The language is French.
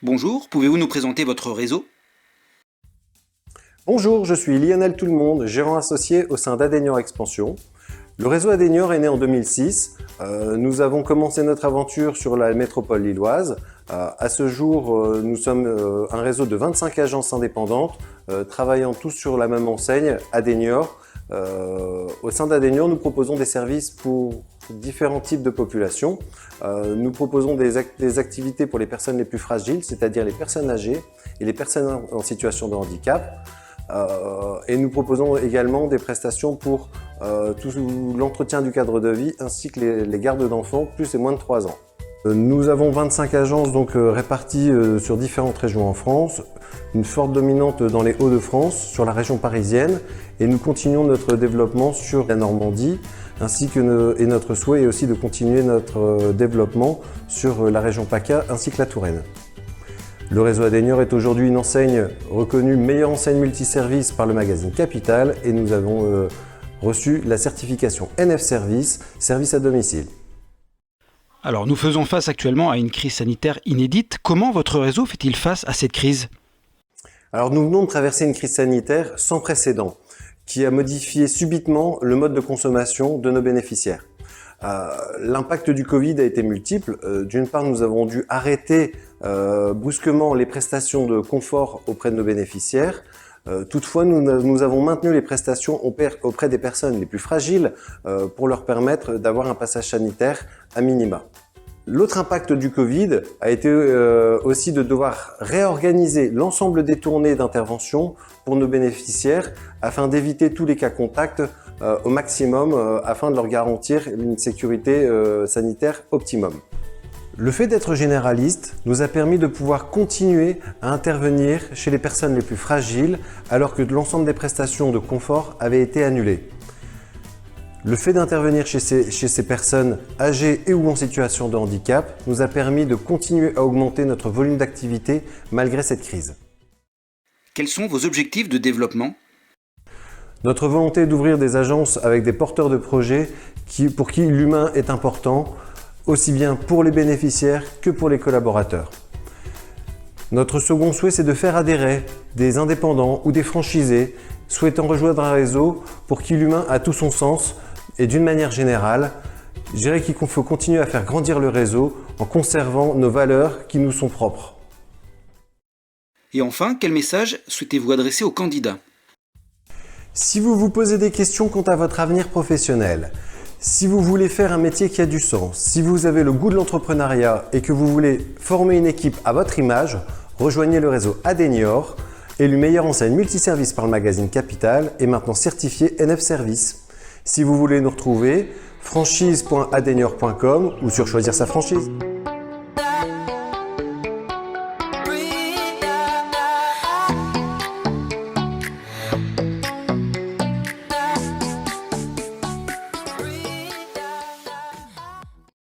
Bonjour, pouvez-vous nous présenter votre réseau? Bonjour, je suis Lionel Tout-le-Monde, gérant associé au sein d'Adenior Expansion. Le réseau Adenior est né en 2006. Nous avons commencé notre aventure sur la métropole lilloise. À ce jour, nous sommes un réseau de 25 agences indépendantes, travaillant tous sur la même enseigne, Adenior. Au sein d'Adenior, nous proposons des services pour différents types de populations. Nous proposons des activités pour les personnes les plus fragiles, c'est-à-dire les personnes âgées et les personnes en situation de handicap. Et nous proposons également des prestations pour tout l'entretien du cadre de vie ainsi que les gardes d'enfants plus et moins de 3 ans. Nous avons 25 agences réparties sur différentes régions en France, une forte dominante dans les Hauts-de-France, sur la région parisienne, et nous continuons notre développement sur la Normandie, et notre souhait est aussi de continuer notre développement sur la région PACA ainsi que la Touraine. Le réseau Adenior est aujourd'hui une enseigne reconnue meilleure enseigne multiservice par le magazine Capital, et nous avons reçu la certification NF Service, service à domicile. Alors, nous faisons face actuellement à une crise sanitaire inédite. Comment votre réseau fait-il face à cette crise? Alors, nous venons de traverser une crise sanitaire sans précédent qui a modifié subitement le mode de consommation de nos bénéficiaires. L'impact du Covid a été multiple. D'une part, nous avons dû arrêter brusquement les prestations de confort auprès de nos bénéficiaires. Toutefois, nous avons maintenu les prestations auprès des personnes les plus fragiles pour leur permettre d'avoir un passage sanitaire à minima. L'autre impact du Covid a été aussi de devoir réorganiser l'ensemble des tournées d'intervention pour nos bénéficiaires afin d'éviter tous les cas contacts au maximum afin de leur garantir une sécurité sanitaire optimum. Le fait d'être généraliste nous a permis de pouvoir continuer à intervenir chez les personnes les plus fragiles alors que l'ensemble des prestations de confort avaient été annulées. Le fait d'intervenir chez ces personnes âgées et ou en situation de handicap nous a permis de continuer à augmenter notre volume d'activité malgré cette crise. Quels sont vos objectifs de développement? Notre volonté est d'ouvrir des agences avec des porteurs de projets pour qui l'humain est important, aussi bien pour les bénéficiaires que pour les collaborateurs. Notre second souhait, c'est de faire adhérer des indépendants ou des franchisés souhaitant rejoindre un réseau pour qui l'humain a tout son sens, et d'une manière générale, je dirais qu'il faut continuer à faire grandir le réseau en conservant nos valeurs qui nous sont propres. Et enfin, quel message souhaitez-vous adresser aux candidats? Si vous vous posez des questions quant à votre avenir professionnel, si vous voulez faire un métier qui a du sens, si vous avez le goût de l'entrepreneuriat et que vous voulez former une équipe à votre image, rejoignez le réseau Adenior, élu meilleure enseigne multiservice par le magazine Capital et maintenant certifié NF Service. Si vous voulez nous retrouver, franchise.adenior.com ou sur Choisir sa franchise.